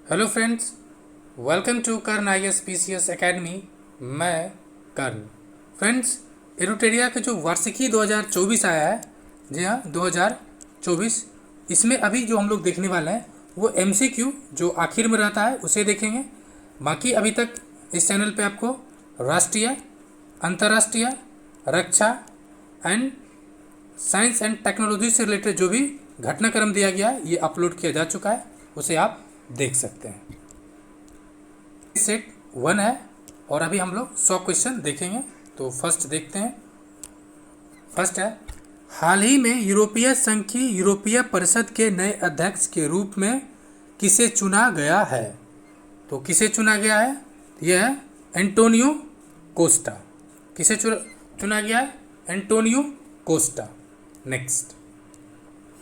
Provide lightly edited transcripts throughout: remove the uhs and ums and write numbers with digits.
Hello friends, welcome to Karn IAS PCS academy. मैं Karn. Friends, एरोटेरिया का जो वार्षिकी 2024 आया है, जी हाँ 2024, इसमें अभी जो हम लोग देखने वाले हैं वो MCQ जो आखिर में रहता है उसे देखेंगे। बाकी अभी तक इस चैनल पे आपको राष्ट्रीय, अंतर्राष्ट्रीय, रक्षा एंड साइंस एंड टेक्नोलॉजी से रिलेटेड जो भी घटनाक्रम दिया गया है ये अपलोड किया जा चुका है, उसे आप देख सकते हैं। सेट 1 है और अभी हम लोग 100 क्वेश्चन देखेंगे। तो फर्स्ट देखते हैं। फर्स्ट है, हाल ही में यूरोपीय संघ की यूरोपीय परिषद के नए अध्यक्ष के रूप में किसे चुना गया है? तो किसे चुना गया है? यह है एंटोनियो कोस्टा। किसे चुना गया है? Antonio Costa. नेक्स्ट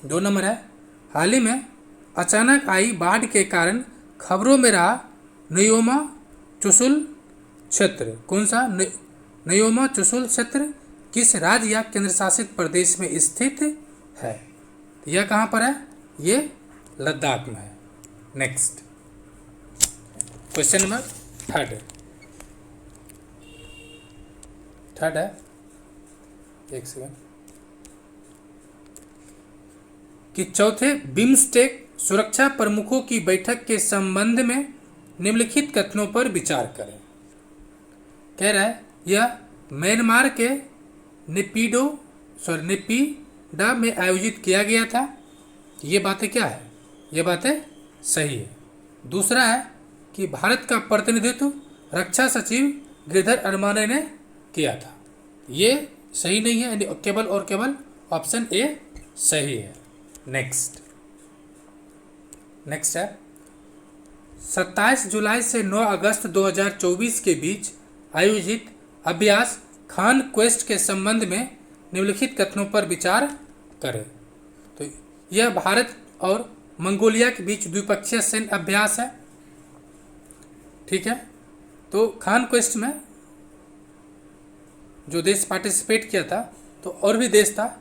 2 नंबर है, हाल ही में अचानक आई बाढ़ के कारण खबरों में रहा न्योमा चुशुल क्षेत्र। कौन सा? न्योमा चुशुल क्षेत्र किस राज्य या केंद्र शासित प्रदेश में स्थित है? यह कहाँ पर है? ये लद्दाख में है। नेक्स्ट क्वेश्चन नंबर थर्ड है, एक सेकेंड, कि चौथे बिम्स्टेक सुरक्षा प्रमुखों की बैठक के संबंध में निम्नलिखित कथनों पर विचार करें। कह रहा है यह म्यांमार के नेपीडा में आयोजित किया गया था। ये बातें क्या है? ये बातें सही है। दूसरा है कि भारत का प्रतिनिधित्व रक्षा सचिव गिरधर अरमाने ने किया था। ये सही नहीं है, यानी केवल और केवल ऑप्शन ए सही है। नेक्स्ट है 27 जुलाई से 9 अगस्त 2024 के बीच आयोजित अभ्यास खान क्वेस्ट के संबंध में निम्नलिखित कथनों पर विचार करें। तो यह भारत और मंगोलिया के बीच द्विपक्षीय सैन्य अभ्यास है। ठीक है, तो खान क्वेस्ट में जो देश पार्टिसिपेट किया था तो और भी देश था।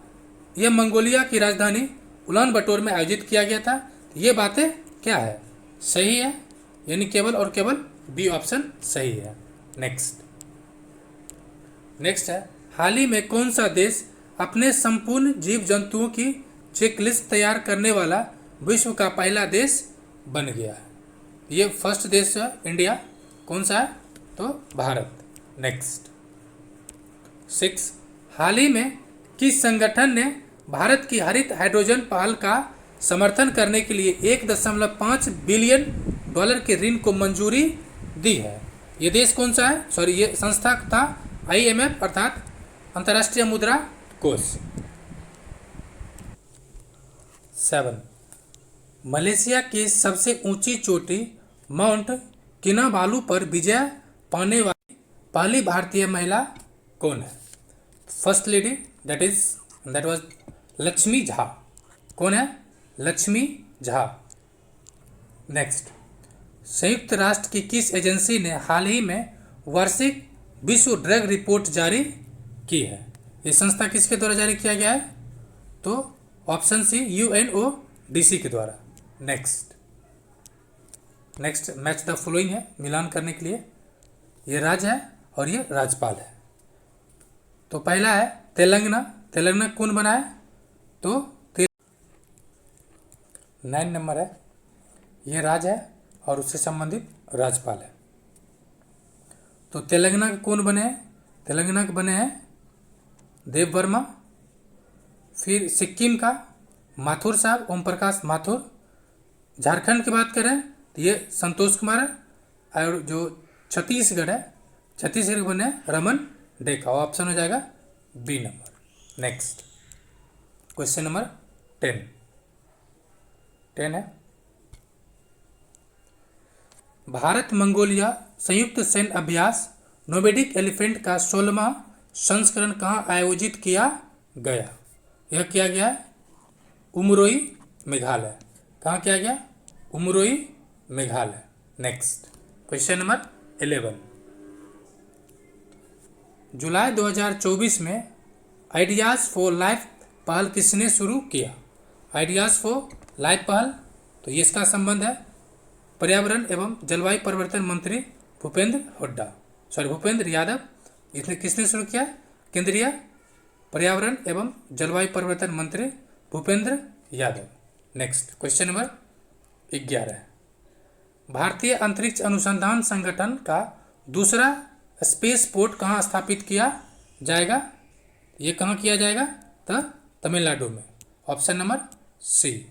यह मंगोलिया की राजधानी उलान बटोर में आयोजित किया गया था। ये बातें क्या है? सही है, यानी केवल और केवल बी ऑप्शन सही है। नेक्स्ट है, हाल ही में कौन सा देश अपने संपूर्ण जीव जंतुओं की चेकलिस्ट तैयार करने वाला विश्व का पहला देश बन गया है? ये फर्स्ट देश है इंडिया। कौन सा है? तो भारत। नेक्स्ट 6, हाल ही में किस संगठन ने भारत की हरित हाइड्रोजन पहल का समर्थन करने के लिए $1.5 बिलियन के ऋण को मंजूरी दी है? ये देश कौन सा है? ये संस्था था IMF अर्थात अंतर्राष्ट्रीय मुद्रा कोष। 7, मलेशिया की सबसे ऊंची चोटी माउंट किनाबालू पर विजय पाने वाली पहली भारतीय महिला कौन है? First lady that was Lakshmi Jha. कौन है? लक्ष्मी झा। नेक्स्ट, संयुक्त राष्ट्र की किस एजेंसी ने हाल ही में वार्षिक विश्व ड्रग रिपोर्ट जारी की है? ये संस्था किसके द्वारा जारी किया गया है? तो ऑप्शन सी UNODC के द्वारा। नेक्स्ट मैच द फॉलोइंग है, मिलान करने के लिए। ये राज्य है और ये राज्यपाल है। तो पहला है तेलंगाना कौन बना है? तो 9 नंबर है, ये राज्य है और उससे संबंधित राज्यपाल है। तो तेलंगाना के कौन बने हैं? तेलंगाना के बने हैं देव वर्मा। फिर सिक्किम का माथुर साहब, ओम प्रकाश माथुर। झारखंड की बात करें तो ये संतोष कुमार है। और जो छत्तीसगढ़ के बने हैं रमन डेका। ऑप्शन हो जाएगा B number. Next question number 10 है, भारत मंगोलिया संयुक्त सैन्य अभ्यास नोमेडिक एलिफेंट का 16वां संस्करण कहाँ आयोजित किया गया? यह किया गया है उमरोई, मेघालय। कहाँ किया गया? Umroi, Meghalaya. Next question number 11, जुलाई 2024 में आइडियाज़ फॉर लाइफ पहल किसने शुरू किया? आइडियाज़ फॉर लाइफ पहल, तो ये इसका संबंध है पर्यावरण एवं जलवायु परिवर्तन मंत्री भूपेंद्र यादव। इसने किसने शुरू किया? केंद्रीय पर्यावरण एवं जलवायु परिवर्तन मंत्री Bhupendra Yadav. Next question number 11, भारतीय अंतरिक्ष अनुसंधान संगठन का दूसरा स्पेस पोर्ट कहाँ स्थापित किया जाएगा? ये कहाँ किया जाएगा? तो तमिलनाडु में। Option number C.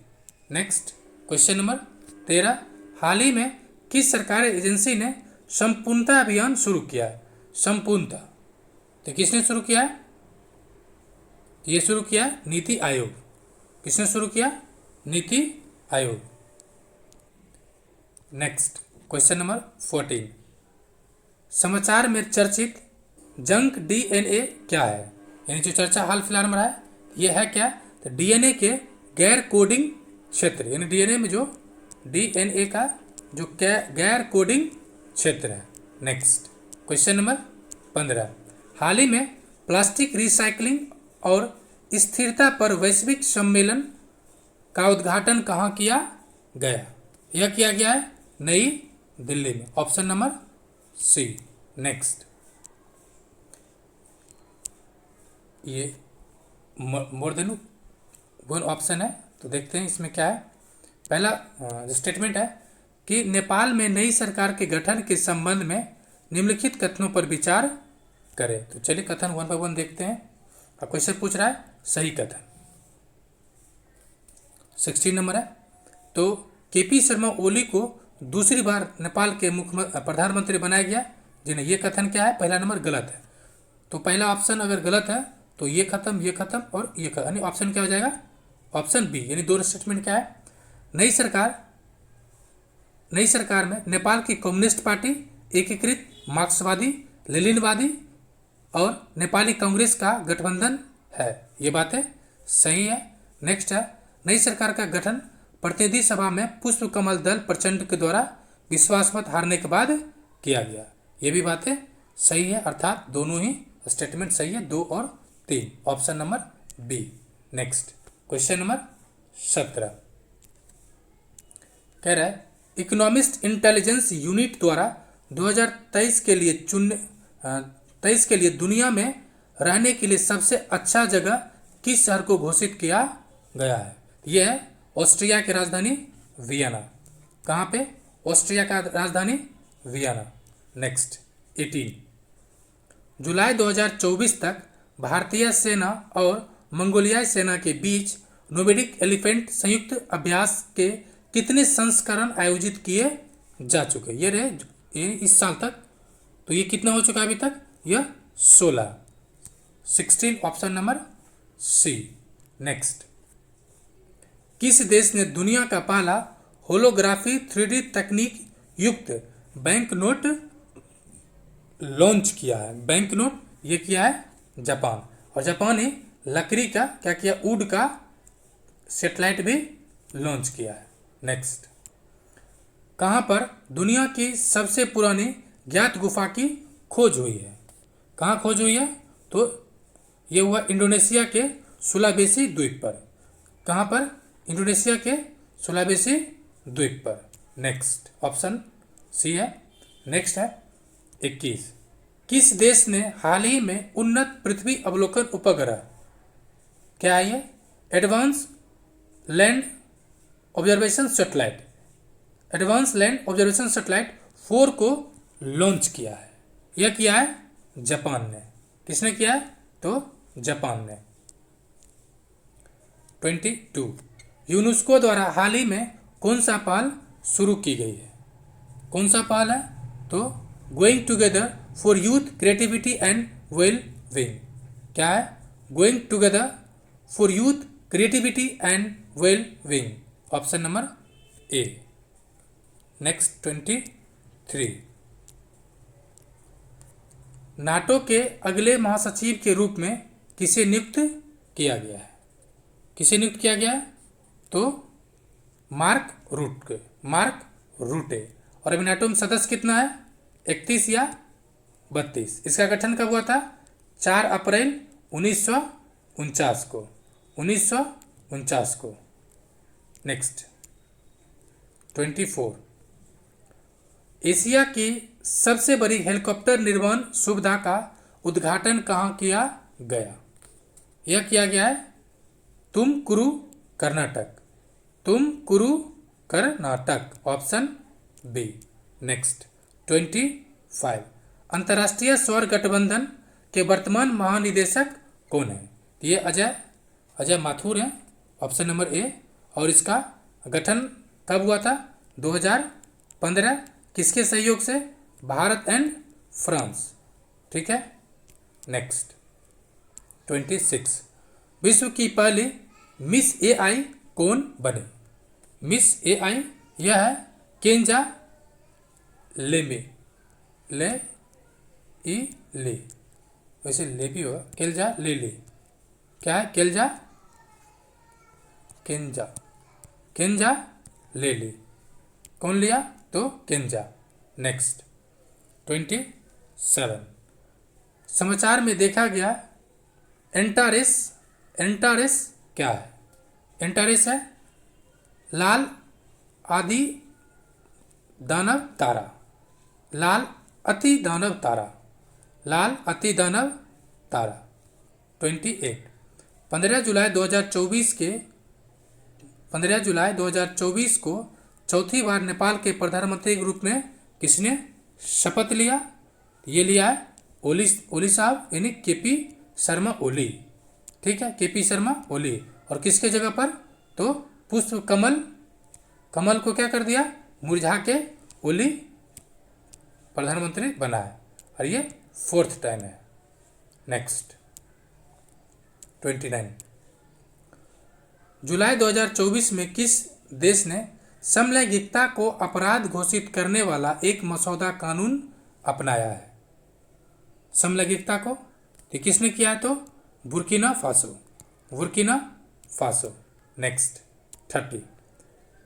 Next question number 13, हाल ही में किस सरकारी एजेंसी ने संपूर्णता अभियान शुरू किया है? संपूर्णता, तो किसने शुरू किया है? ये शुरू किया नीति आयोग। किसने शुरू किया? NITI Aayog. Next question number 14, समाचार में चर्चित जंक डीएनए क्या है? यानी जो चर्चा हाल फिलहाल में रहा है ये है क्या? तो डीएनए के गैर कोडिंग क्षेत्र, यानी डीएनए में जो डीएनए का जो गैर कोडिंग क्षेत्र है। नेक्स्ट क्वेश्चन नंबर 15, हाल ही में प्लास्टिक रिसाइकलिंग और स्थिरता पर वैश्विक सम्मेलन का उद्घाटन कहाँ किया गया? यह किया गया है नई दिल्ली में। Option number C. नेक्स्ट, ये मोर देन वन ऑप्शन है, तो देखते हैं इसमें क्या है। पहला जो स्टेटमेंट है कि नेपाल में नई सरकार के गठन के संबंध में निम्नलिखित कथनों पर विचार करें। तो चलिए कथन 1 by 1 देखते हैं। अब क्वेश्चन पूछ रहा है सही कथन। 16 नंबर है, तो केपी शर्मा ओली को दूसरी बार नेपाल के प्रधानमंत्री बनाया गया। जिन्हें ये कथन क्या है? पहला नंबर गलत है। तो पहला ऑप्शन अगर गलत है तो ये खत्म और ये खत्म, यानी ऑप्शन क्या हो जाएगा? Option B. यानी दो स्टेटमेंट क्या है? नई सरकार में नेपाल की कम्युनिस्ट पार्टी, एकीकृत मार्क्सवादी, लेनिनवादी और नेपाली कांग्रेस का गठबंधन है। ये बातें सही है। नेक्स्ट है, नई सरकार का गठन प्रतिनिधि सभा में पुष्प कमल दल प्रचंड के द्वारा विश्वास मत हारने के बाद किया गया। ये भी बातें सही है, अर्थात दोनों ही स्टेटमेंट सही है, 2 और 3। Option number B. Next question number 17 कह रहा है इकोनॉमिस्ट इंटेलिजेंस यूनिट द्वारा 2023 के लिए दुनिया में रहने के लिए सबसे अच्छा जगह किस शहर को घोषित किया गया है? यह है ऑस्ट्रिया की राजधानी वियना। कहाँ पे? ऑस्ट्रिया का राजधानी वियना। नेक्स्ट 18, जुलाई 2024 तक भारतीय सेना और मंगोलियाई सेना के बीच नोवेडिक एलिफेंट संयुक्त अभ्यास के कितने संस्करण आयोजित किए जा चुके? ये रहे ये इस साल तक। तो ये कितना हो चुका है अभी तक? यह 16। Option number C. नेक्स्ट, किस देश ने दुनिया का पहला होलोग्राफी 3D तकनीक युक्त बैंक नोट लॉन्च किया है? बैंक नोट ये किया है जापान। और जापान ने लकड़ी का क्या किया? वुड का सेटेलाइट भी लॉन्च किया है। नेक्स्ट, कहाँ पर दुनिया की सबसे पुरानी ज्ञात गुफा की खोज हुई है? कहाँ खोज हुई है? तो ये हुआ इंडोनेशिया के सुलावेसी द्वीप पर। कहाँ पर? इंडोनेशिया के सुलावेसी द्वीप पर। नेक्स्ट ऑप्शन सी है। नेक्स्ट है 21, किस देश ने हाल ही में उन्नत पृथ्वी अवलोकन उपग्रह क्या है ये? एडवांस लैंड ऑब्जर्वेशन सैटेलाइट 4 को लॉन्च किया है। यह किया है जापान ने। किसने किया है? तो जापान ने। 22, यूनेस्को द्वारा हाल ही में कौन सा पहल शुरू की गई है? कौन सा पहल है? तो going together for youth creativity and well being. क्या है? Going together for youth creativity and well being. Option number A. Next 23, NATO के अगले महासचिव के रूप में किसे नियुक्त किया गया है? किसे नियुक्त किया गया है? तो मार्क रूटे। और अभी नाटो में सदस्य कितना है? 31 या 32। इसका गठन कब हुआ था? 4 अप्रैल 1949 को। नेक्स्ट 24, एशिया की सबसे बड़ी हेलीकॉप्टर निर्माण सुविधा का उद्घाटन कहाँ किया गया? यह किया गया है Tumakuru, Karnataka. Tumakuru, Karnataka, option B. Next 25, अंतर्राष्ट्रीय सौर गठबंधन के वर्तमान महानिदेशक कौन है? ये अजय माथुर हैं, ऑप्शन नंबर ए। और इसका गठन कब हुआ था? 2015। किसके सहयोग से? Bharat and France. ठीक है। नेक्स्ट 26, विश्व की पहली मिस एआई कौन बने? मिस एआई यह है केंजा लेमे, ले, वैसे ले भी होगा, केल्जा ले। क्या है? केंजा ले। कौन लिया? तो केंजा। नेक्स्ट 27, समाचार में देखा गया एंटारेस क्या है? एंटारेस है लाल आदि दानव तारा, लाल अति दानव तारा, लाल अति दानव तारा। 28, 15 जुलाई 2024 को चौथी बार नेपाल के प्रधानमंत्री के रूप में किसने शपथ लिया? ये लिया है ओली साहब, यानी केपी शर्मा ओली। ठीक है, केपी शर्मा ओली। और किसके जगह पर? तो पुष्प कमल को क्या कर दिया? मुरझा के ओली प्रधानमंत्री बना है, और ये 4th टाइम है। नेक्स्ट 29, जुलाई 2024 में किस देश ने समलैंगिकता को अपराध घोषित करने वाला एक मसौदा कानून अपनाया है? समलैंगिकता को तो किसने किया है? तो बुर्किना फासो। नेक्स्ट 30,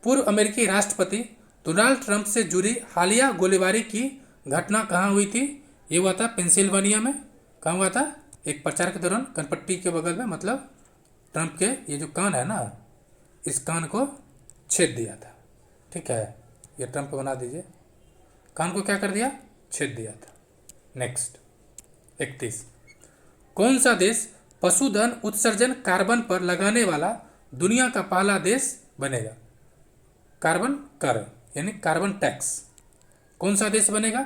पूर्व अमेरिकी राष्ट्रपति डोनाल्ड ट्रंप से जुड़ी हालिया गोलीबारी की घटना कहाँ हुई थी? ये हुआ था पेंसिल्वानिया में। कहाँ हुआ था? एक प्रचार के दौरान कनपट्टी के बगल में, मतलब ट्रंप के ये जो कान है ना, इस कान को छेद दिया था। ठीक है, ये ट्रंप बना दीजिए। कान को क्या कर दिया? छेद दिया था। नेक्स्ट 31, कौन सा देश पशुधन उत्सर्जन कार्बन पर लगाने वाला दुनिया का पहला देश बनेगा? कार्बन कर, यानी कार्बन टैक्स। कौन सा देश बनेगा?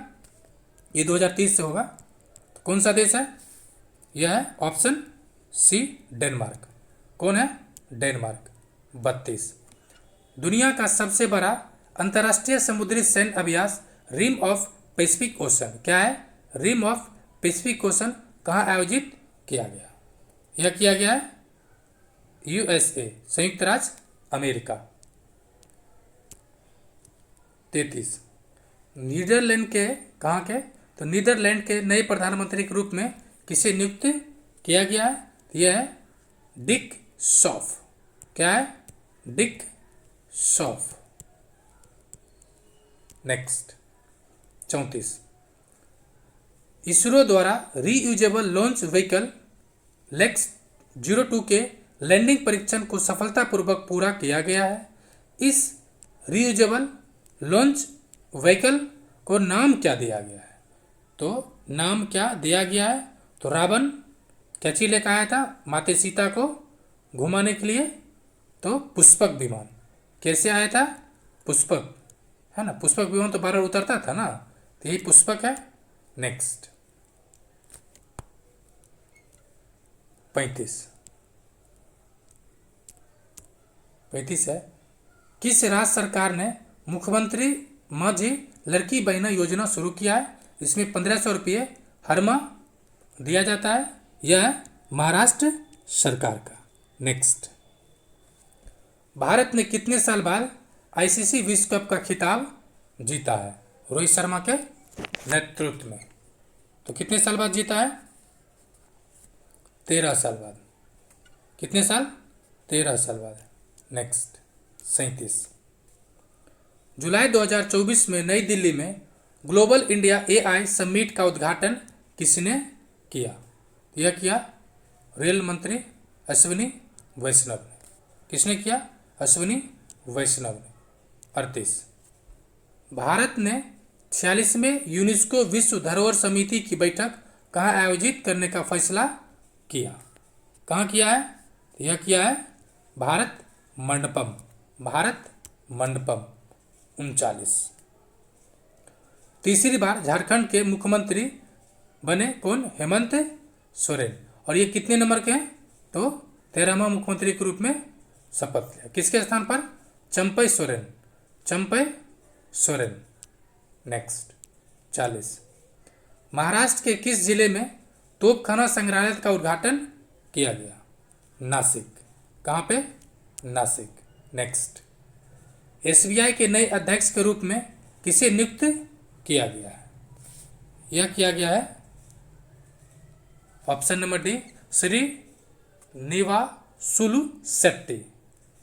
ये 2030 से होगा। तो कौन सा देश है? यह है ऑप्शन सी, डेनमार्क। कौन है? डेनमार्क। 32, दुनिया का सबसे बड़ा अंतर्राष्ट्रीय समुद्री सैन्य अभ्यास रिम ऑफ पैसिफिक ओशन क्या है? रिम ऑफ पैसिफिक ओशन कहाँ आयोजित किया गया? यह किया गया है यूएसए, संयुक्त राज्य अमेरिका। 33, नीदरलैंड के कहाँ के? तो नीदरलैंड के नए प्रधानमंत्री के रूप में किसे नियुक्त किया गया है? यह है डिक सॉफ। क्या है? डिक सॉफ। नेक्स्ट 34, इसरो द्वारा रीयूजेबल लॉन्च व्हीकल लेक्स 02 के लैंडिंग परीक्षण को सफलतापूर्वक पूरा किया गया है। इस रीयूजेबल लॉन्च व्हीकल को नाम क्या दिया गया है? तो नाम क्या दिया गया है? तो रावण क्या चीज लेकर आया था माता सीता को घुमाने के लिए? तो पुष्पक विमान। कैसे आया था? पुष्पक, है ना, पुष्पक विमान तो बार उतरता था ना, तो यही पुष्पक है। नेक्स्ट 35 है, किस राज्य सरकार ने मुख्यमंत्री माझी लड़की बहना योजना शुरू किया है? इसमें 1500 रुपये हर माह दिया जाता है। यह है महाराष्ट्र सरकार का। नेक्स्ट, भारत ने कितने साल बाद आईसीसी विश्व कप का खिताब जीता है? रोहित शर्मा के नेतृत्व में। तो कितने साल बाद जीता है? 13 साल बाद। कितने साल? 13 साल बाद। नेक्स्ट 37, जुलाई 2024 में नई दिल्ली में ग्लोबल इंडिया एआई समिट का उद्घाटन किसने किया? यह किया रेल मंत्री अश्विनी वैष्णव ने। किसने किया? अश्विनी वैष्णव ने। 38, भारत ने 46वें यूनेस्को विश्व धरोहर समिति की बैठक कहाँ आयोजित करने का फैसला किया? कहाँ किया है? यह किया है भारत मंडपम, भारत मंडपम 39। तीसरी बार झारखंड के मुख्यमंत्री बने कौन? हेमंत सोरेन। और ये कितने नंबर के हैं? तो 13वां मुख्यमंत्री के रूप में शपथ लिया। किसके स्थान पर? चंपई सोरेन, चंपई सोरेन। नेक्स्ट 40। महाराष्ट्र के किस जिले में तोपखाना संग्रहालय का उद्घाटन किया गया? नासिक। कहाँ पे? नासिक। नेक्स्ट, एसबीआई के नए अध्यक्ष के रूप में किसे नियुक्त किया गया है? यह किया गया है option number D, Srinivasulu Shetty,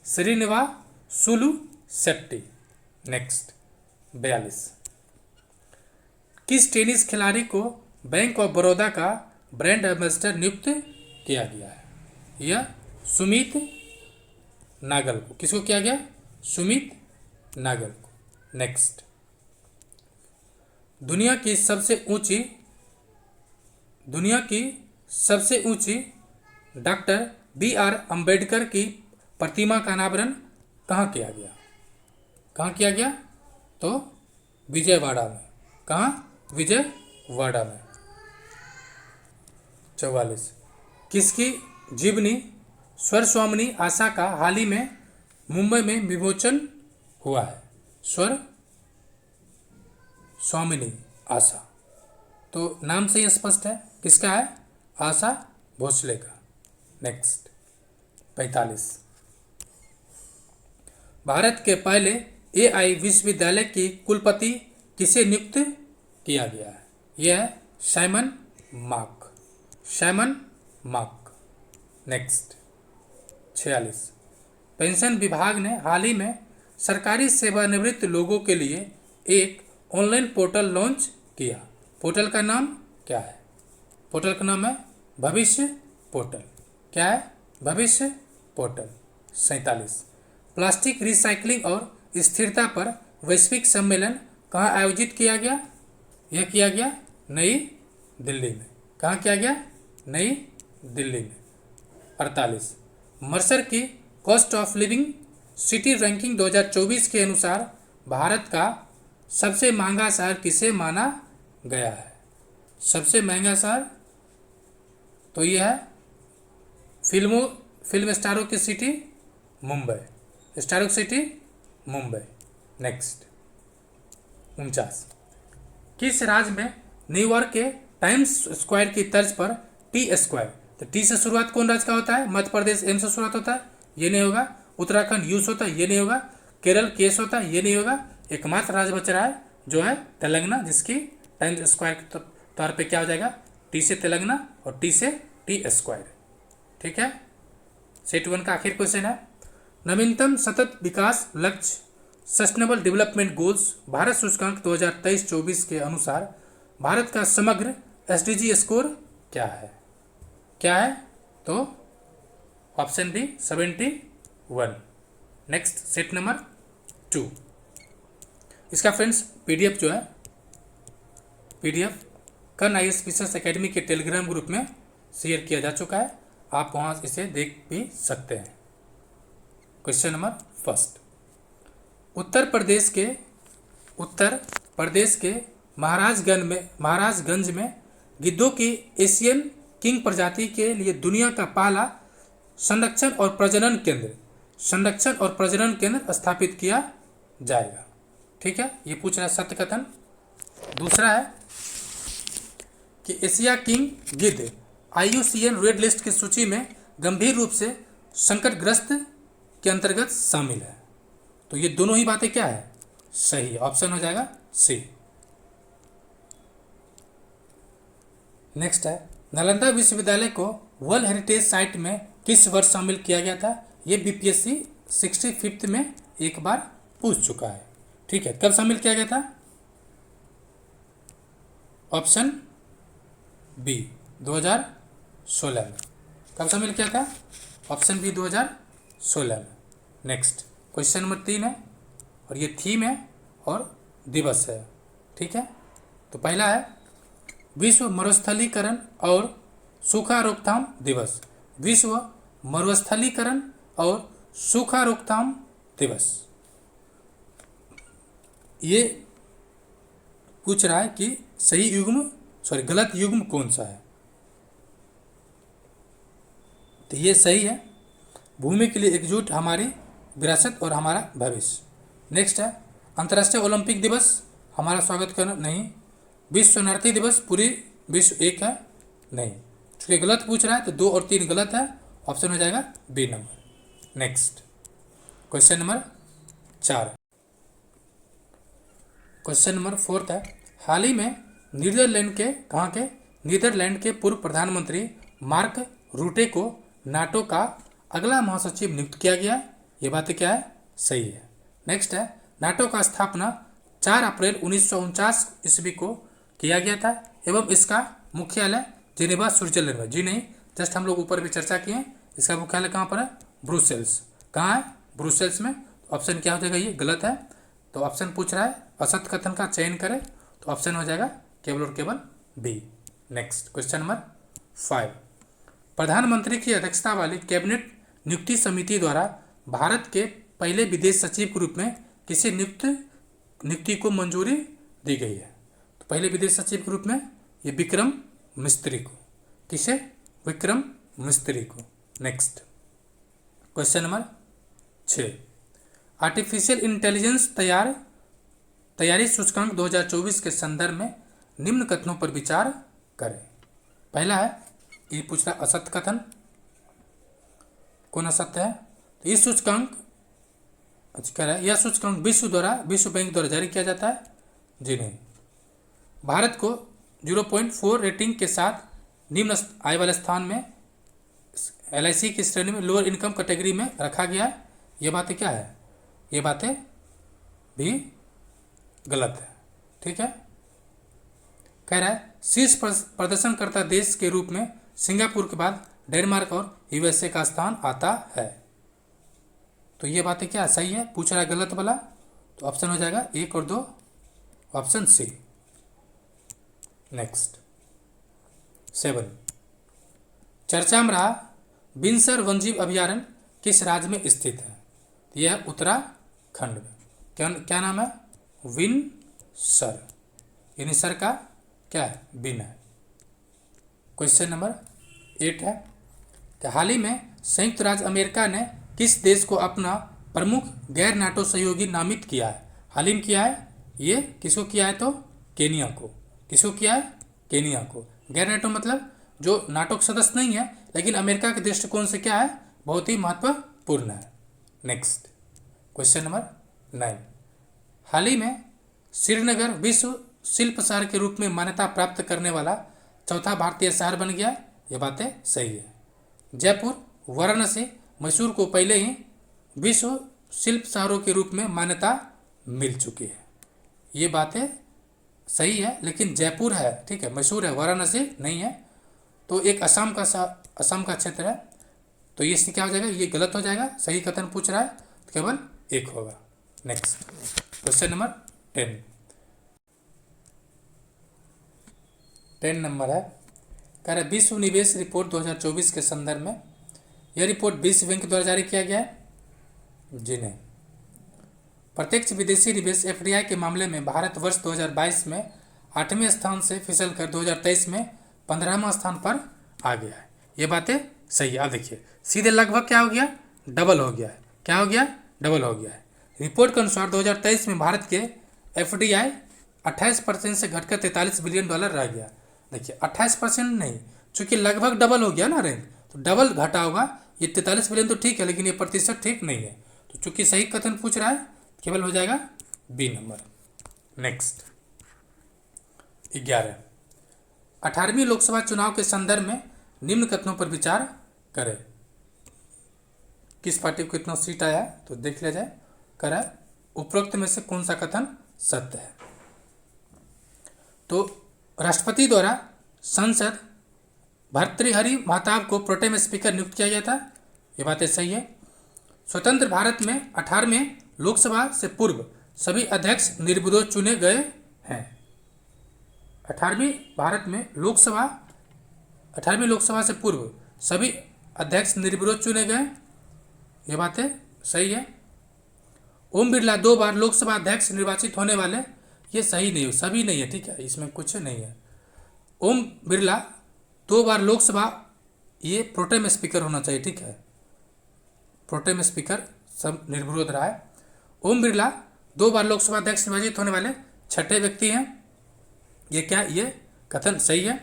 Srinivasulu Shetty. Next 42। किस टेनिस खिलाड़ी को बैंक ऑफ बड़ौदा का ब्रांड एम्बेसडर नियुक्त किया गया है? यह सुमित नागल को। किसको किया गया? सुमित नागल को। नेक्स्ट, दुनिया की सबसे ऊंची डॉक्टर B.R. अम्बेडकर की प्रतिमा का अनावरण कहाँ किया गया? कहाँ किया गया? तो विजयवाड़ा में। कहाँ? विजयवाड़ा में। 44। किसकी जीवनी स्वर स्वामिनी आशा का हाल ही में मुंबई में विमोचन हुआ है? स्वर स्वामिनी आशा, तो नाम से ही स्पष्ट है किसका है? आशा भोसले का। नेक्स्ट 45। भारत के पहले AI विश्वविद्यालय की कुलपति किसे नियुक्त किया गया है? यह है Simon mark, Simon mark. Next 46। Pension विभाग ने हाल ही में सरकारी सेवानिवृत्त लोगों के लिए एक ऑनलाइन पोर्टल लॉन्च किया। पोर्टल का नाम क्या है? पोर्टल का नाम है भविष्य पोर्टल। क्या है? भविष्य पोर्टल। 47। प्लास्टिक रिसाइकलिंग और स्थिरता पर वैश्विक सम्मेलन कहाँ आयोजित किया गया? यह किया गया नई दिल्ली में। कहाँ किया गया? नई दिल्ली में। 48। मर्सर की cost of living city ranking 2024 के अनुसार भारत का सबसे महंगा शहर किसे माना गया है? सबसे महंगा शहर तो यह है फिल्म स्टारों की सिटी मुंबई, स्टारों की सिटी मुंबई। नेक्स्ट 49। किस राज्य में न्यूयॉर्क के टाइम्स स्क्वायर की तर्ज पर टी स्क्वायर, तो टी से शुरुआत कौन राज्य का होता है? मध्य प्रदेश एम से शुरुआत होता है, ये नहीं होगा। उत्तराखंड यू से होता है, ये नहीं होगा। केरल के से होता है, ये नहीं होगा। एकमात्र राज्य बच रहा है जो है तेलंगाना, जिसकी टाइम्स स्क्वायर के तौर पे क्या हो जाएगा? टी से तेलंगाना और टी से टी स्क्वायर। ठीक है। सेट 1 का आखिर क्वेश्चन है, नवीनतम सतत विकास लक्ष्य सस्टेनेबल डेवलपमेंट गोल्स भारत सूचकांक 2023-24 के अनुसार भारत का समग्र SDG स्कोर क्या है? क्या है? तो option B 71। Next set number 2। इसका फ्रेंड्स PDF जो है, PDF Karn IAS PCS academy के टेलीग्राम ग्रुप में शेयर किया जा चुका है, आप वहाँ इसे देख भी सकते हैं। Question number 1। उत्तर प्रदेश के महाराजगंज में गिद्धों की एशियन किंग प्रजाति के लिए दुनिया का पहला संरक्षण और प्रजनन केंद्र स्थापित किया जाएगा। ठीक है, ये पूछ रहा है सत्य कथन। दूसरा है कि एशिया किंग गिद्ध IUCN रेड लिस्ट की सूची में गंभीर रूप से संकटग्रस्त के अंतर्गत शामिल है। तो ये दोनों ही बातें क्या है? सही। ऑप्शन हो जाएगा सी। नेक्स्ट है, नालंदा विश्वविद्यालय को वर्ल्ड हेरिटेज साइट में किस वर्ष शामिल किया गया था? ये BPSC 65th में एक बार पूछ चुका है। ठीक है, कब शामिल किया गया था? ऑप्शन बी 2016 में। कब शामिल किया था? ऑप्शन बी 2016 में। नेक्स्ट क्वेश्चन नंबर 3 है और ये थीम है और दिवस है। ठीक है। तो पहला है विश्व मरुस्थलीकरण और सूखा रोकथाम दिवस। विश्व मरुस्थलीकरण और सूखा रोकथाम दिवस। ये पूछ रहा है कि सही युग्म गलत युग्म कौन सा है। तो ये सही है, भूमि के लिए एकजुट हमारी विरासत और हमारा भविष्य। नेक्स्ट है अंतर्राष्ट्रीय ओलंपिक दिवस, हमारा स्वागत करना नहीं। विश्व शरणार्थी दिवस, पूरी विश्व एक है, नहीं। चूँकि गलत पूछ रहा है तो 2 और 3 गलत है, ऑप्शन हो जाएगा B number. Next question number 4। Question number 4 है हाल ही में नीदरलैंड के कहाँ के नीदरलैंड के पूर्व प्रधानमंत्री मार्क रूटे को नाटो का अगला महासचिव नियुक्त किया गया। ये बात क्या है, सही है। नेक्स्ट है नाटो का स्थापना 4 अप्रैल 1949 ईस्वी को किया गया था एवं इसका मुख्यालय जिनेवा स्विट्जरलैंड में। जी नहीं, जस्ट हम लोग ऊपर भी चर्चा किए, इसका मुख्यालय कहाँ पर है, ब्रुसेल्स। कहाँ है, ब्रुसेल्स में। ऑप्शन क्या हो जाएगा, ये गलत है। तो ऑप्शन पूछ रहा है असत्य कथन का चयन करें, तो ऑप्शन हो जाएगा केवल और केवल बी। Next question number 5। प्रधानमंत्री की अध्यक्षता वाली कैबिनेट नियुक्ति समिति द्वारा भारत के पहले विदेश सचिव के रूप में किसे नियुक्ति को मंजूरी दी गई है। तो पहले विदेश सचिव के रूप में ये विक्रम मिस्त्री को। किसे, विक्रम मिस्त्री को। Next question number 6। Artificial intelligence तैयारी सूचकांक 2024 के संदर्भ में निम्न कथनों पर विचार करें। पहला है ये पूछ रहा असत्य कथन, कौन असत्य है। तो इस सूचकांक कह रहा है यह सूचकांक विश्व बैंक द्वारा जारी किया जाता है। जी नहीं। भारत को 0.4 रेटिंग के साथ निम्न आय वाले स्थान में LIC की श्रेणी में लोअर इनकम कैटेगरी में रखा गया है। ये बातें क्या है, ये बातें भी गलत है, ठीक है। कह रहा है शीर्ष प्रदर्शनकर्ता देश के रूप में सिंगापुर के बाद डेनमार्क और USA का स्थान आता है। तो ये बातें क्या सही है, पूछ रहा है गलत वाला। तो ऑप्शन हो जाएगा 1 और 2, ऑप्शन सी। नेक्स्ट 7। चर्चा में रहा बिनसर वन्यजीव अभयारण्य किस राज्य में स्थित है। यह है उत्तराखंड में। क्या नाम है, विनसर। यानी सर का क्या है, बिन है। क्वेश्चन नंबर 8 है कि हाल ही में संयुक्त राज्य अमेरिका ने किस देश को अपना प्रमुख गैर नाटो सहयोगी नामित किया है। हाल ही में किया है, ये किसको किया है, तो केनिया को। किसको किया है, केनिया को। गैर नाटो मतलब जो नाटो का सदस्य नहीं है लेकिन अमेरिका के दृष्टिकोण से क्या है, बहुत ही महत्वपूर्ण है। Next question number 9। हाल ही में श्रीनगर विश्व शिल्प शहर के रूप में मान्यता प्राप्त करने वाला चौथा भारतीय शहर बन गया। ये बातें सही है। जयपुर, वाराणसी, मैसूर को पहले ही विश्व शिल्प शहरों के रूप में मान्यता मिल चुकी है। ये बातें सही है, लेकिन जयपुर है, ठीक है, मैसूर है, वाराणसी नहीं है। तो एक असम का क्षेत्र है, तो ये क्या हो जाएगा, ये गलत हो जाएगा। सही कथन पूछ रहा है तो केवल 1 होगा। नेक्स्ट क्वेश्चन नंबर 10 नंबर है, कह रहा है विश्व निवेश रिपोर्ट 2024 के संदर्भ में यह रिपोर्ट विश्व बैंक द्वारा जारी किया गया है। जी नहीं। प्रत्यक्ष विदेशी निवेश FDI के मामले में भारत वर्ष 2022 में 8वें स्थान से फिसल कर 2023 में 15वां स्थान पर आ गया है। ये बातें सही है। आप देखिए सीधे लगभग क्या हो गया, डबल हो गया है। क्या हो गया, डबल हो गया है। रिपोर्ट के अनुसार 2023 में भारत के FDI 28% से घटकर $43 बिलियन रह गया। देखिए 28% नहीं, चूंकि लगभग डबल हो गया ना रैंक, तो डबल घटा होगा। ये 43 बिलियन तो ठीक है, लेकिन ये प्रतिशत ठीक नहीं है। तो चूंकि सही कथन पूछ रहा है केवल हो जाएगा बी नंबर। नेक्स्ट 11। 18वीं लोकसभा चुनाव के संदर्भ में निम्न कथनों पर विचार करें। किस पार्टी को कितना सीट आया तो देख लिया जाए। करें उपरोक्त में से कौन सा कथन सत्य है। तो राष्ट्रपति द्वारा संसद भर्तृहरि महताब को प्रोटेम स्पीकर नियुक्त किया गया था। ये बातें सही है। स्वतंत्र भारत में 18वें लोकसभा से पूर्व सभी अध्यक्ष निर्विरोध चुने गए हैं। 18वीं लोकसभा से पूर्व सभी अध्यक्ष निर्विरोध चुने गए, ये बातें सही है। ओम बिरला 2 बार लोकसभा अध्यक्ष निर्वाचित होने वाले, ये सही नहीं है, सभी नहीं है, ठीक है, इसमें कुछ नहीं है। ओम बिरला 2 बार लोकसभा, ये प्रोटेम स्पीकर होना चाहिए, ठीक है, प्रोटेम स्पीकर सब निर्विरोध रहा है। ओम बिरला 2 बार लोकसभा अध्यक्ष निर्वाचित होने वाले छठे व्यक्ति हैं, ये क्या, ये कथन सही है।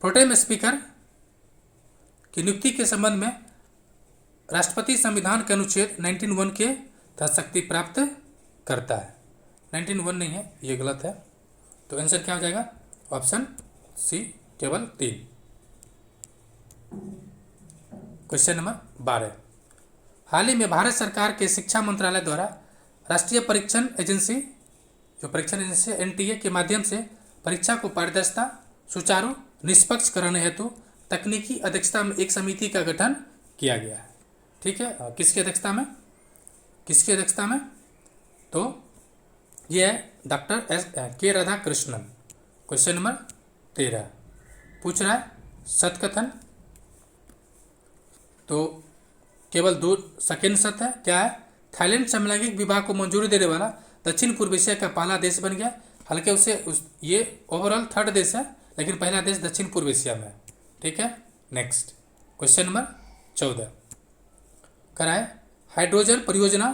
प्रोटेम स्पीकर की नियुक्ति के संबंध में राष्ट्रपति संविधान के अनुच्छेद 19(1) के तहत शक्ति प्राप्त करता है। 19(1) नहीं है, ये गलत है, तो आंसर क्या हो जाएगा, ऑप्शन सी केवल 3। क्वेश्चन नंबर 12, हाल ही में भारत सरकार के शिक्षा मंत्रालय द्वारा राष्ट्रीय परीक्षण एजेंसी, जो परीक्षण एजेंसी एनटीए के माध्यम से परीक्षा को पारदर्शिता, सुचारू, निष्पक्ष कराने हेतु तकनीकी अध्यक्षता में एक समिति का गठन किया गया है, ठीक है। किसकी अध्यक्षता में, तो यह है डॉक्टर के राधाकृष्णन। क्वेश्चन नंबर 13 पूछ रहा है सत्कथन, तो केवल 2 सेकेंड सत्य है, क्या है, थाईलैंड समलैंगिक विवाह को मंजूरी देने वाला दक्षिण पूर्व एशिया का पहला देश बन गया। हालांकि ये ओवरऑल 3rd देश है, लेकिन पहला देश दक्षिण पूर्व एशिया में है, ठीक है। नेक्स्ट क्वेश्चन नंबर 14 कराए, हाइड्रोजन परियोजना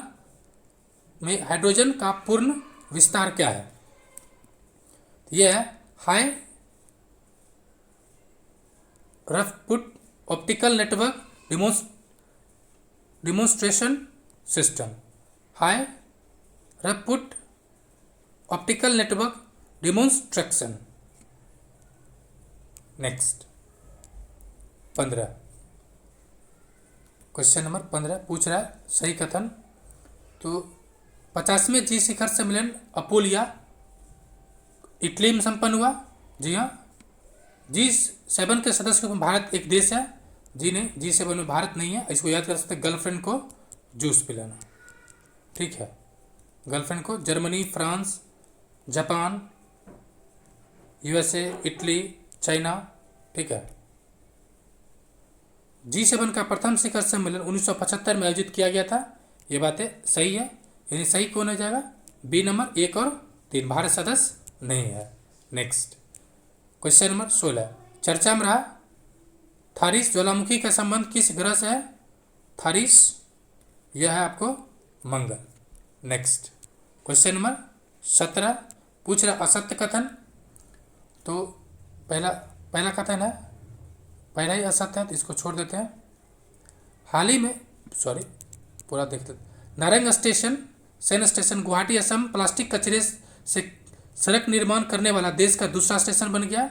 में हाइड्रोजन का पूर्ण विस्तार क्या है, यह है high throughput optical network demonstration system, high throughput optical network demonstration. Next 15 question number 15 पूछ रहा है सही कथन, तो 50वें जी शिखर सम्मेलन अपुलिया इटली में संपन्न हुआ। जी हाँ, G7 के सदस्य में भारत एक देश है, G7 में भारत नहीं है, इसको याद कर सकते, गर्लफ्रेंड को जूस पिलाना, ठीक है, गर्लफ्रेंड को। Germany, France, Japan, USA, Italy, China, ठीक है। G7 का प्रथम शिखर सम्मेलन 1975 में आयोजित किया गया था, ये बातें सही है, यानी सही कौन हो जाएगा, बी नंबर 1 और 3, भारत सदस्य नहीं है। नेक्स्ट क्वेश्चन नंबर 16 चर्चा में रहा, थारिस ज्वालामुखी का संबंध किस ग्रह से है, थारिस, यह है आपको मंगल। नेक्स्ट क्वेश्चन नंबर 17 पूछ रहा असत्य कथन, तो पहला कथन है, पहला ही असत्य है, तो इसको छोड़ देते हैं। हाल ही में पूरा देखते, नारंग स्टेशन सैन्य स्टेशन गुवाहाटी असम प्लास्टिक कचरे से सड़क निर्माण करने वाला देश का दूसरा स्टेशन बन गया,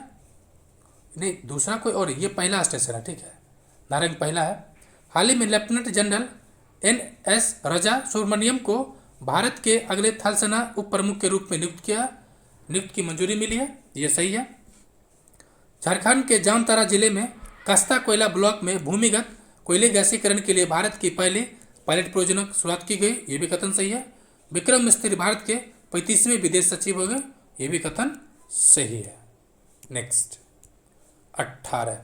नहीं दूसरा कोई और, ये पहला स्टेशन है, ठीक है, नारंग पहला है। हाल ही में लेफ्टिनेंट जनरल NS रजा सुब्रमण्यम को भारत के अगले थल सेना उप प्रमुख के रूप में नियुक्त की मंजूरी मिली है, ये सही है। झारखंड के जामताड़ा जिले में कस्ता कोयला ब्लॉक में भूमिगत कोयले गैसीकरण के लिए भारत की पहले पायलट परियोजना की शुरुआत की गई, ये भी कथन सही है। विक्रम मिस्त्री भारत के 35वें विदेश सचिव हो गए, ये भी कथन सही है। नेक्स्ट 18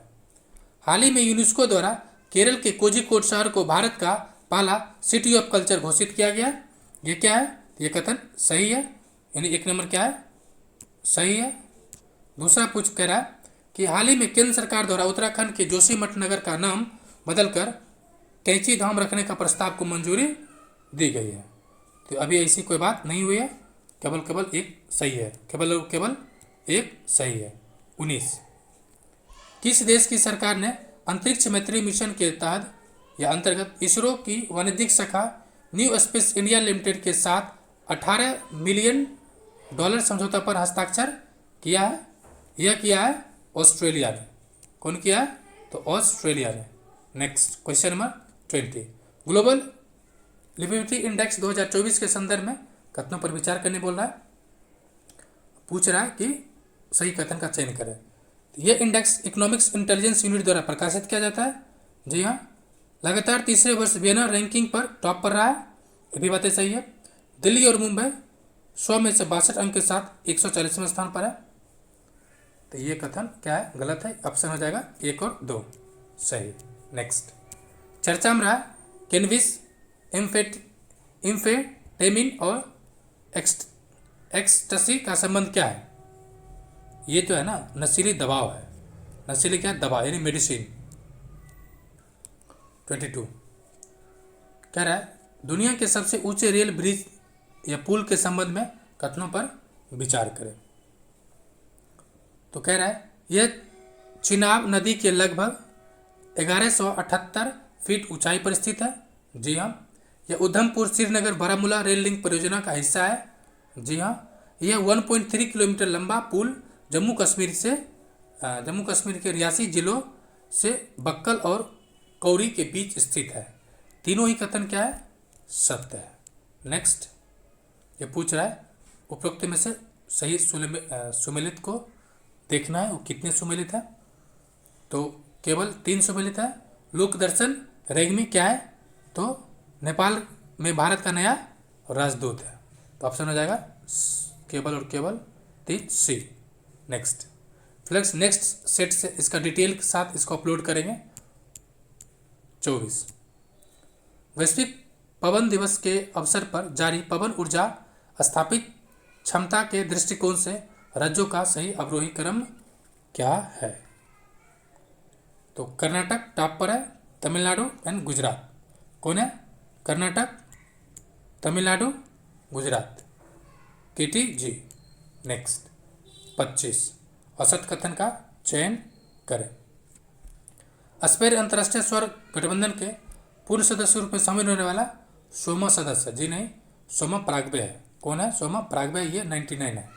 हाल ही में यूनेस्को द्वारा केरल के कोझिकोड शहर को भारत का पहला सिटी ऑफ कल्चर घोषित किया गया, ये क्या है, ये कथन सही है, यानी 1 नंबर क्या है, सही है। दूसरा कह रहा है कि हाल ही में केंद्र सरकार द्वारा उत्तराखंड के जोशीमठ नगर का नाम बदलकर कैंची धाम रखने का प्रस्ताव को मंजूरी दी गई है, तो अभी ऐसी कोई बात नहीं हुई है, केवल एक सही है, केवल एक सही है। 19 किस देश की सरकार ने अंतरिक्ष मैत्री मिशन के तहत या अंतर्गत इसरो की वाणिज्यिक शाखा न्यू स्पेस इंडिया लिमिटेड के साथ $18 मिलियन समझौता पर हस्ताक्षर किया है, यह किया है ऑस्ट्रेलिया ने। कौन किया है, तो ऑस्ट्रेलिया ने। Next question number 20 global liveability index 2024 के संदर्भ में कथनों पर विचार करने बोल रहा है, पूछ रहा है कि सही कथन का चयन करें। यह इंडेक्स इकोनॉमिक्स इंटेलिजेंस यूनिट द्वारा प्रकाशित किया जाता है, जी हाँ, लगातार तीसरे वर्ष वियना रैंकिंग पर टॉप पर रहा है, ये भी बातें सही है। दिल्ली और मुंबई 100 में से 62 अंक के साथ 140वें स्थान पर है। तो ये कथन क्या है, गलत है। ऑप्शन हो जाएगा 1 और 2 सही। नेक्स्ट, चर्चा में रहा कैनबिस, एम्फेटामिन और एक्सटसी का संबंध क्या है। ये जो है ना नशीली दवाव है, नशीली क्या दवा यानी मेडिसिन। 22 कह रहा है दुनिया के सबसे ऊंचे रेल ब्रिज या पुल के संबंध में कथनों पर विचार करें। तो कह रहा है यह चिनाब नदी के लगभग 1178 फीट ऊंचाई पर स्थित है। जी हाँ। यह उधमपुर श्रीनगर बारामूला रेल लिंक परियोजना का हिस्सा है। जी हाँ। यह 1.3 किलोमीटर लंबा पुल जम्मू कश्मीर के रियासी जिलों से बक्कल और कौरी के बीच स्थित है। तीनों ही कथन क्या है, सत्य है। नेक्स्ट, ये पूछ रहा है उपरोक्त में से सही सुमेलित को देखना है, वो कितने सुमेलित है। तो केवल 3 सुमेलित है। लोक दर्शन रेग्मी क्या है, तो नेपाल में भारत का नया राजदूत है। तो ऑप्शन हो जाएगा केवल और केवल 3 सी। नेक्स्ट, फ्लेक्स नेक्स्ट सेट से इसका डिटेल के साथ इसको अपलोड करेंगे। 24 वैश्विक पवन दिवस के अवसर पर जारी पवन ऊर्जा स्थापित क्षमता के दृष्टिकोण से राज्यों का सही अवरोही क्रम क्या है। तो कर्नाटक टॉप पर है, तमिलनाडु एंड गुजरात। कौन है, कर्नाटक, तमिलनाडु, गुजरात। केटी जी। नेक्स्ट, 25 असत कथन का चयन करें। अस्पेर अंतर्राष्ट्रीय स्वर गठबंधन के पूर्व सदस्य रूप में शामिल होने वाला 16वां सदस्य, जी नहीं, सोमा प्रागवे है। कौन है, सोमा प्रागवे, ये 99 है।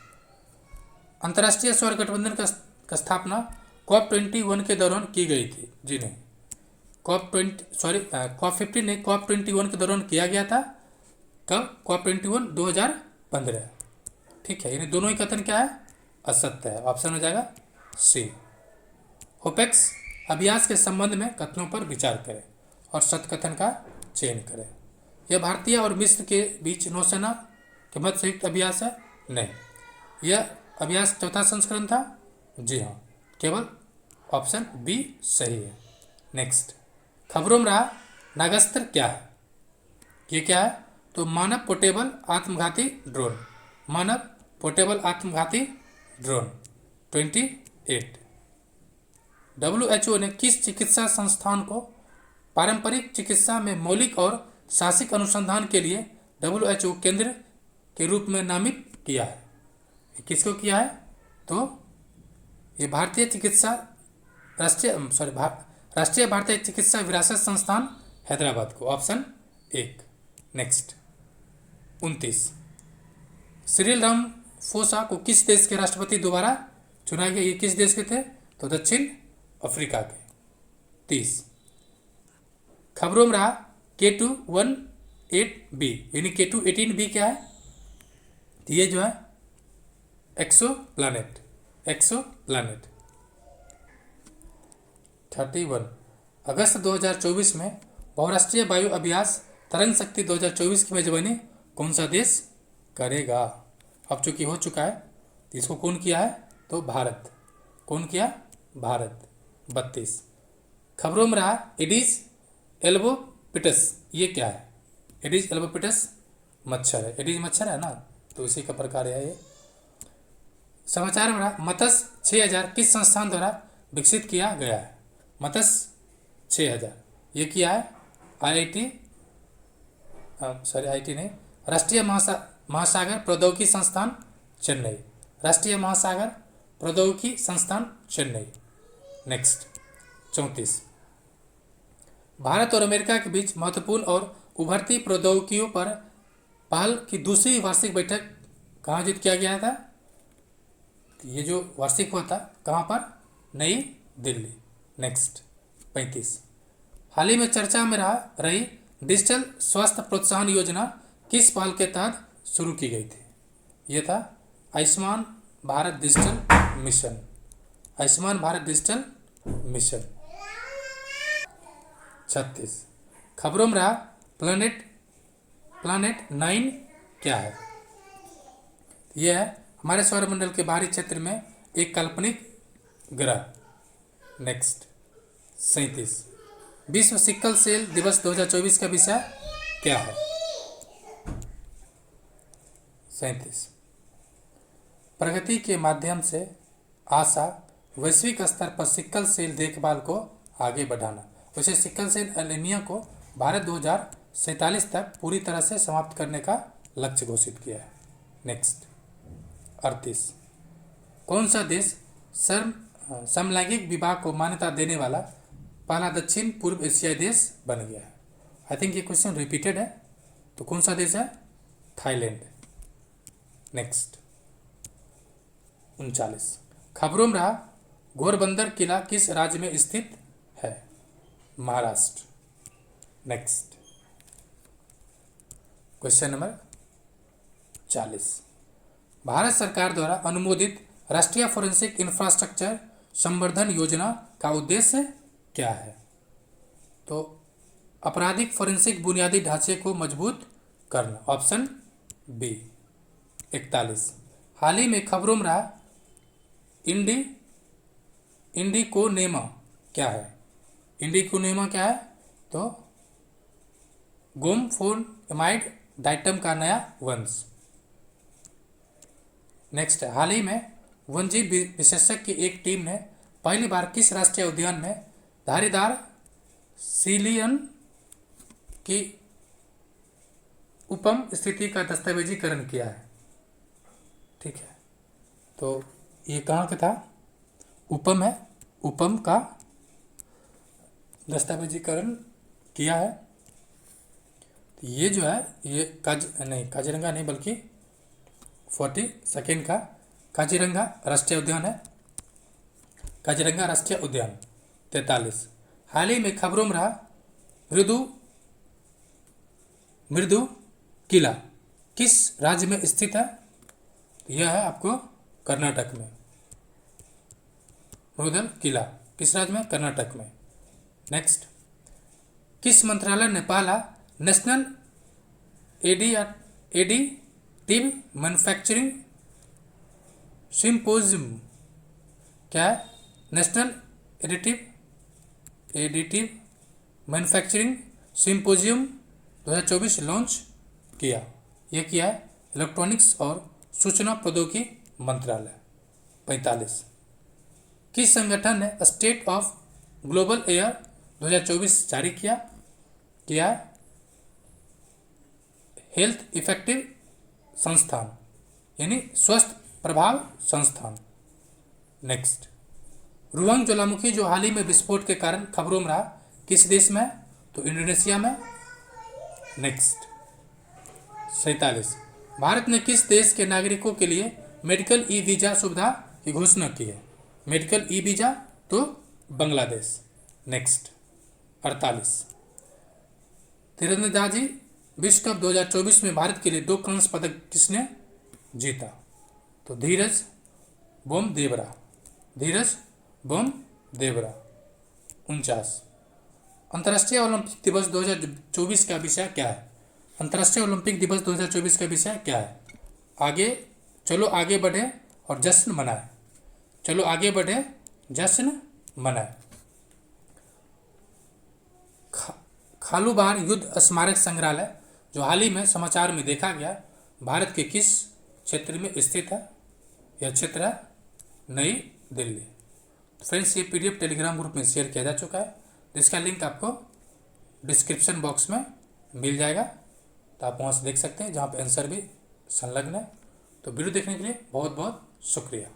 अंतर्राष्ट्रीय स्वर गठबंधन का स्थापना COP21 के दौरान की गई थी। जी नहीं, COP15 ने COP21 के दौरान किया गया था। कब, COP21 2015। ठीक है, यानी दोनों ही कथन क्या है, असत्य है। ऑप्शन हो जाएगा सी। होपेक्स अभ्यास के संबंध में कथनों पर विचार करें और सत्य कथन का चयन करें। यह भारतीय और मिस्र के बीच नौसेना के मध्य संयुक्त अभ्यास है। नहीं, यह अभ्यास चौथा संस्करण था। जी हाँ, केवल ऑप्शन बी सही है। नेक्स्ट, खबरों में रहा नागास्त्र क्या है। ये क्या है, तो मानव पोर्टेबल आत्मघाती ड्रोन। मानव पोर्टेबल आत्मघाती ड्रोन। 28 WHO ने किस चिकित्सा संस्थान को पारंपरिक चिकित्सा में मौलिक और साहसिक अनुसंधान के लिए WHO केंद्र के रूप में नामित किया है। किसको किया है, तो ये भारतीय चिकित्सा राष्ट्रीय भारतीय चिकित्सा विरासत संस्थान हैदराबाद को। ऑप्शन 1। नेक्स्ट, 29 सिरिल रामाफोसा को किस देश के राष्ट्रपति दोबारा चुना गया। ये किस देश के थे, तो दक्षिण अफ्रीका के। 30 खबरों में रहा K218b यानी K218b क्या है, ये जो है एक्सो प्लानेट। 31 अगस्त 2024 में बहुराष्ट्रीय वायु अभ्यास तरंग शक्ति 2024 की मेजबानी कौन सा देश करेगा। अब चूंकि हो चुका है, तो इसको कौन किया है, तो भारत। कौन किया, भारत। 32 खबरों में रहा एडिस एल्बोपिटस, ये क्या है। एडिस एल्बोपिटस मच्छर है। एडिस मच्छर है ना, तो इसी का प्रकार है ये। समाचार में रहा मत्स्य 6000 किस संस्थान द्वारा विकसित किया गया है। मत्स्य 6000 ये किया है IIT नहीं, राष्ट्रीय महासागर प्रौद्योगिकी संस्थान चेन्नई। राष्ट्रीय महासागर प्रौद्योगिकी संस्थान चेन्नई। नेक्स्ट, 34 भारत और अमेरिका के बीच महत्वपूर्ण और उभरती प्रौद्योगिकियों पर पहल की दूसरी वार्षिक बैठक कहाँ आयोजित किया गया था। ये जो वार्षिक हुआ था कहाँ पर, नई दिल्ली। नेक्स्ट, 35 हाल ही में चर्चा में रही डिजिटल स्वास्थ्य प्रोत्साहन योजना किस पहल के तहत शुरू की गई थी। ये था Ayushman Bharat digital mission. Ayushman Bharat digital mission. 36 खबरों में रहा प्लानेट 9 क्या है। यह है हमारे सौरमंडल के बाहरी क्षेत्र में एक काल्पनिक ग्रह। नेक्स्ट 37, विश्व सिकल सेल दिवस 2024 का विषय क्या है? 37, प्रगति के माध्यम से आशा वैश्विक स्तर पर सिकल सेल देखभाल को आगे बढ़ाना। वैसे सिकल सेल एनीमिया को भारत 2047 तक पूरी तरह से समाप्त करने का लक्ष्य घोषित किया है। नेक्स्ट 38, कौन सा देश समलैंगिक विवाह को मान्यता देने वाला पहला दक्षिण पूर्व एशियाई देश बन गया है? आई थिंक ये क्वेश्चन रिपीटेड है, तो कौन सा देश है? थाईलैंड। नेक्स्ट 39, खबरों में रहा घोरबंदर किला किस राज्य में स्थित है? Maharashtra. Next question number 40, Bharat सरकार द्वारा अनुमोदित राष्ट्रीय फोरेंसिक इंफ्रास्ट्रक्चर संवर्धन योजना का उद्देश्य क्या है? तो आपराधिक फोरेंसिक बुनियादी ढांचे को मजबूत करना, ऑप्शन बी। 41, हाल ही में खबरों में रहा इंडिकोनेमा क्या है? इंडिकोनेमा क्या है? तो गोमफोनामाइड डाइटम का नया वंश। नेक्स्ट, हाल ही में वन्यजीव विशेषज्ञ की एक टीम ने पहली बार किस राष्ट्रीय उद्यान में धारीदार सीलियन की उपम स्थिति का दस्तावेजीकरण किया है? ठीक है, तो ये कहाँ का था? उपम है, उपम का दस्तावेजीकरण किया है। तो ये जो है ये काजीरंगा नहीं बल्कि 42 का काजीरंगा राष्ट्रीय उद्यान है। काजीरंगा राष्ट्रीय उद्यान। 43, हाल ही में खबरों में रहा मृदु किला किस राज्य में स्थित है? यह है आपको कर्नाटक में। मृदल किला किस राज्य में? कर्नाटक में। नेक्स्ट, किस मंत्रालय ने पहला नेशनल एडिटिव मैन्युफैक्चरिंग सिंपोजियम क्या है? National additive manufacturing symposium 2024 launch किया? यह किया है इलेक्ट्रॉनिक्स और सूचना प्रौद्योगिकी मंत्रालय। 45, किस संगठन ने स्टेट ऑफ ग्लोबल एयर 2024 जारी किया? हेल्थ इफेक्टिव संस्थान यानी स्वस्थ प्रभाव संस्थान। नेक्स्ट, रुआंग ज्वालामुखी जो हाल ही में विस्फोट के कारण खबरों में रहा किस देश में? तो इंडोनेशिया में। नेक्स्ट 47, भारत ने किस देश के नागरिकों के लिए मेडिकल ई वीज़ा सुविधा की घोषणा की है? मेडिकल ई वीज़ा तो बांग्लादेश। नेक्स्ट 48, तीरंदाजी विश्व कप 2024 में भारत के लिए 2 कांस्य पदक किसने जीता? तो धीरज बोम देवरा। 49, अंतर्राष्ट्रीय ओलंपिक दिवस 2024 का विषय क्या है? अंतर्राष्ट्रीय ओलंपिक दिवस 2024 का विषय क्या है? चलो आगे बढ़े और जश्न मनाएं। चलो आगे बढ़े, जश्न मनाएं। खालूबार युद्ध स्मारक संग्रहालय जो हाल ही में समाचार में देखा गया भारत के किस क्षेत्र में स्थित है? यह क्षेत्र है नई दिल्ली। फ्रेंड्स, ये पीडीएफ टेलीग्राम ग्रुप में शेयर किया जा चुका है, जिसका लिंक आपको डिस्क्रिप्शन बॉक्स में मिल जाएगा, तो आप वहाँ से देख सकते हैं, जहाँ पे आंसर भी संलग्न है। तो वीडियो देखने के लिए बहुत बहुत शुक्रिया।